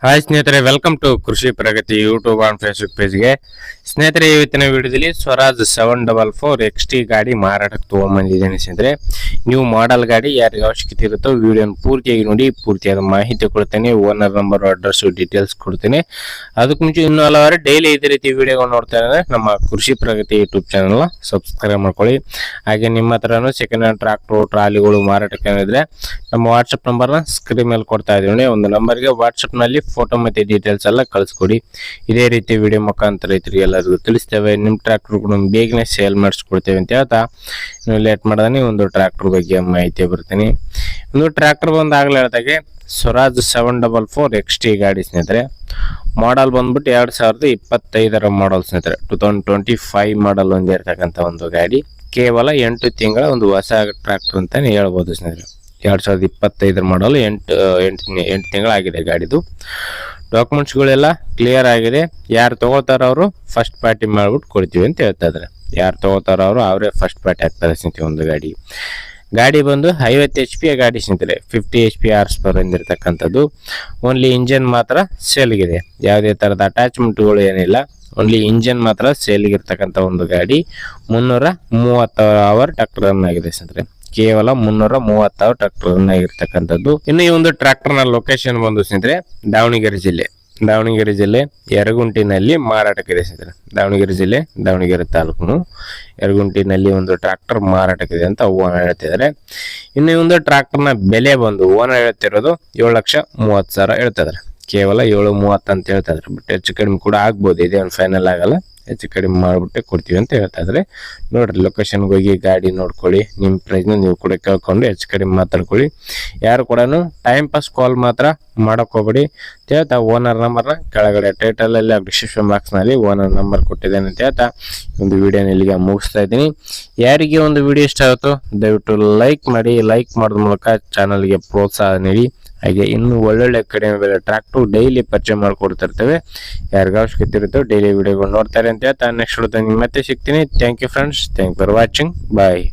Hi ಸ್ನೇಹಿತರೆ, welcome to ಕೃಷಿ ಪ್ರಗತಿ YouTube and Facebook ಪೇಜ್ಗೆ. ಸ್ನೇಹಿತರೆ, ಇವತ್ತಿನ ವಿಡಿಯೋದಲ್ಲಿ ಸ್ವರಾಜ್ 744 XT ಗಾಡಿ ಮಾರಾಟಕ್ಕೆ ತಗೊಂಡ್ಬಂದಿದ್ದೇನೆ. ಸ್ನೇಹಿತರೆ, ನೀವು ಮಾಡೆಲ್ ಗಾಡಿ ಯಾರಿಗೆ ಅವಶ್ಯಕತೆ ಇರುತ್ತೋ ವಿಡಿಯೋನ ಪೂರ್ತಿಯಾಗಿ ನೋಡಿ, ಪೂರ್ತಿಯಾದ ಮಾಹಿತಿ ಕೊಡ್ತೇನೆ, ಓನರ್ ನಂಬರ್, ಅಡ್ರೆಸ್, ಡೀಟೇಲ್ಸ್ ಕೊಡ್ತೇನೆ. ಅದಕ್ಕೆ ಮುಂಚೆ ಇನ್ನೂ ಹಲವಾರು ಡೈಲಿ ಇದೇ ರೀತಿ ವಿಡಿಯೋಗಳು ನೋಡ್ತಾ ಇದ್ದಾರೆ ನಮ್ಮ ಕೃಷಿ ಪ್ರಗತಿ ಯೂಟ್ಯೂಬ್ ಚಾನಲ್ನ ಸಬ್ಸ್ಕ್ರೈಬ್ ಮಾಡ್ಕೊಳ್ಳಿ. ಹಾಗೆ ನಿಮ್ಮ ಹತ್ರನೂ ಸೆಕೆಂಡ್ ಹ್ಯಾಂಡ್ ಟ್ರಾಕ್ಟರ್, ಟ್ರಾಲಿಗಳು ಮಾರಾಟಕ್ಕೆ ಇದ್ರೆ ನಮ್ಮ ವಾಟ್ಸಪ್ ನಂಬರ್ನ ಸ್ಕ್ರೀನ್ ಮೇಲೆ ಕೊಡ್ತಾ ಇದ್ದೀವಿ. ಒಂದು ನಂಬರ್ಗೆ ವಾಟ್ಸಪ್ ನಲ್ಲಿ ಫೋಟೋ ಮತ್ತೆ ಡೀಟೇಲ್ಸ್ ಎಲ್ಲ ಕಳಿಸ್ಕೊಡಿ. ಇದೇ ರೀತಿ ವಿಡಿಯೋ ಮುಖಾಂತರ ರೈತರಿಗೆ ಎಲ್ಲರಿಗೂ ತಿಳಿಸ್ತೇವೆ. ನಿಮ್ಮ ಟ್ರ್ಯಾಕ್ಟರ್ ಕೂಡ ಬೇಗನೆ ಸೇಲ್ ಮಾಡಿಸ್ಕೊಡ್ತೇವೆ ಅಂತ ಹೇಳ್ತಾ ನೀವು ಲೇಟ್ ಮಾಡದಾನೆ ಒಂದು ಟ್ರ್ಯಾಕ್ಟರ್ ಬಗ್ಗೆ ಮಾಹಿತಿ ಬರ್ತೀನಿ. ಒಂದು ಟ್ರ್ಯಾಕ್ಟರ್ ಬಂದಾಗಲೇ ಹೇಳ್ದಾಗೆ ಸ್ವರಾಜ್ 744 XT ಗಾಡಿ ಸ್ನೇಹಿತರೆ. ಮಾಡಲ್ ಬಂದ್ಬಿಟ್ಟು 2025 ಮಾಡಲ್ ಸ್ನೇಹಿತರೆ. 2025 ಮಾಡಲ್ ಹೊಂದಿರತಕ್ಕಂಥ ಒಂದು ಗಾಡಿ. ಕೇವಲ 8 ತಿಂಗಳ ಒಂದು ಹೊಸ ಟ್ರ್ಯಾಕ್ಟರ್ ಅಂತಾನೆ ಹೇಳ್ಬೋದು ಸ್ನೇಹಿತರೆ. 2025 ಮಾಡಲ್ 8 ತಿಂಗಳಾಗಿದೆ ಗಾಡಿದು. ಡಾಕ್ಯುಮೆಂಟ್ಸ್ಗಳೆಲ್ಲ ಕ್ಲಿಯರ್ ಆಗಿದೆ. ಯಾರು ತಗೋತಾರ ಅವರು ಫಸ್ಟ್ ಪಾರ್ಟಿ ಮಾಡ್ಬಿಟ್ಟು ಕೊಡ್ತೀವಿ ಅಂತ ಹೇಳ್ತಾ ಇದ್ದಾರೆ. ಯಾರು ತಗೋತಾರ ಅವರು ಅವರೇ ಫಸ್ಟ್ ಪಾರ್ಟಿ ಆಗ್ತಾರೆ ಸ್ನೇಹಿತರೆ. ಒಂದು ಗಾಡಿ ಬಂದು 50 HP ಗಾಡಿ ಸ್ನೇಹಿತರೆ. 50 HP ಹಾರ್ಸ್ ಪವರ್ ಹೊಂದಿರತಕ್ಕಂಥದ್ದು. ಓನ್ಲಿ ಇಂಜನ್ ಮಾತ್ರ ಸೇಲ್ಗಿದೆ, ಯಾವುದೇ ತರದ ಅಟ್ಯಾಚ್ಮೆಂಟ್ಗಳು ಏನಿಲ್ಲ. ಓನ್ಲಿ ಇಂಜನ್ ಮಾತ್ರ ಸೇಲ್ಗಿರ್ತಕ್ಕಂಥ ಒಂದು ಗಾಡಿ. 330 ಅವರ್ ಟ್ರಾಕ್ಟರ್ ರನ್ ಆಗಿದೆ ಸ್ನೇಹಿತರೆ. ಕೇವಲ 330 ಅವರ್ ಟ್ರಾಕ್ಟರ್ ರನ್ ಆಗಿರ್ತಕ್ಕಂಥದ್ದು. ಇನ್ನು ಈ ಒಂದು ಟ್ರಾಕ್ಟರ್ ನ ಲೊಕೇಶನ್ ಬಂದು ಸ್ನೇಹಿತರೆ ದಾವಣಗೆರೆ ಜಿಲ್ಲೆ ಯರಗುಂಟಿನಲ್ಲಿ ಮಾರಾಟಕ್ಕಿದೆ ಸ್ನೇಹಿತರೆ. ದಾವಣಗೆರೆ ಜಿಲ್ಲೆ, ದಾವಣಗೆರೆ ತಾಲೂಕು ಯರಗುಂಟಿನಲ್ಲಿ ಒಂದು ಟ್ರಾಕ್ಟರ್ ಮಾರಾಟಕ್ಕಿದೆ ಅಂತ ಓನರ್ ಹೇಳ್ತಿದ್ದಾರೆ. ಇನ್ನು ಈ ಒಂದು ಟ್ರಾಕ್ಟರ್ ನ ಬೆಲೆ ಬಂದು ಓನರ್ ಹೇಳ್ತಿರೋದು 7,30,000 ಹೇಳ್ತಾ ಇದಾರೆ. ಕೇವಲ 7,30,000 ಅಂತ ಹೇಳ್ತಾ ಇದಾರೆ. ಬಟ್ ಹೆಚ್ಚು ಕಡಿಮೆ ಕೂಡ ಆಗ್ಬೋದು, ಇದೇ ಒಂದು ಫೈನಲ್ ಆಗಲ್ಲ, ಹೆಚ್ಚು ಕಡಿಮೆ ಮಾಡ್ಬಿಟ್ಟೆ ಕೊಡ್ತೀವಿ ಅಂತ ಹೇಳ್ತಾ ಇದ್ರೆ. ನೋಡ್ರಿ, ಲೊಕೇಶನ್ಗೆ ಹೋಗಿ ಗಾಡಿ ನೋಡ್ಕೊಳ್ಳಿ. ನಿಮ್ಮ ಪ್ರೈಸ್ನ ನೀವು ಕೂಡ ಕೇಳ್ಕೊಂಡು ಹೆಚ್ಚು ಕಡಿಮೆ ಮಾತಾಡ್ಕೊಳ್ಳಿ. ಯಾರು ಕೂಡ ಟೈಮ್ ಪಾಸ್ ಕಾಲ್ ಮಾತ್ರ ಮಾಡಕ್ ಹೋಗ್ಬೇಡಿ ಅಂತ ಹೇಳ್ತಾ ಓನರ್ ನಂಬರ್ನ ಕೆಳಗಡೆ ಟೈಟಲ್ ಅಲ್ಲಿ ಡಿಸ್ಕ್ರಿಪ್ಷನ್ ಬಾಕ್ಸ್ ನಲ್ಲಿ ಓನರ್ ನಂಬರ್ ಕೊಟ್ಟಿದ್ದೇನೆ ಅಂತ ಹೇಳ್ತಾ ಒಂದು ವಿಡಿಯೋನ ಇಲ್ಲಿಗೆ ಮುಗಿಸ್ತಾ ಇದ್ದೀನಿ. ಯಾರಿಗೆ ಒಂದು ವಿಡಿಯೋ ಇಷ್ಟ ಆಗುತ್ತೋ ದಯವಿಟ್ಟು ಲೈಕ್ ಮಾಡಿ. ಲೈಕ್ ಮಾಡೋದ್ರ ಮೂಲಕ ಚಾನಲ್ಗೆ ಪ್ರೋತ್ಸಾಹ ನೀಡಿ. ಹಾಗೆ ಇನ್ನು ಒಳ್ಳೊಳ್ಳೆ ಕಡಿಮೆ ಬೆಲೆ ಟ್ರಾಕ್ಟರ್ ಡೈಲಿ ಪರಿಚಯ ಮಾಡಿಕೊಡ್ತಿರ್ತೇವೆ. ಯಾರಿಗ ಅವಶ್ಯಕತೆ ಇರುತ್ತೋ ಡೈಲಿ ವಿಡಿಯೋಗಳು ನೋಡ್ತಾರೆ ಅಂತ ಹೇಳ್ತಾ ನೆಕ್ಸ್ಟ್ ಮತ್ತೆ ಸಿಗ್ತೀನಿ. Thank you friends, thank for watching, bye.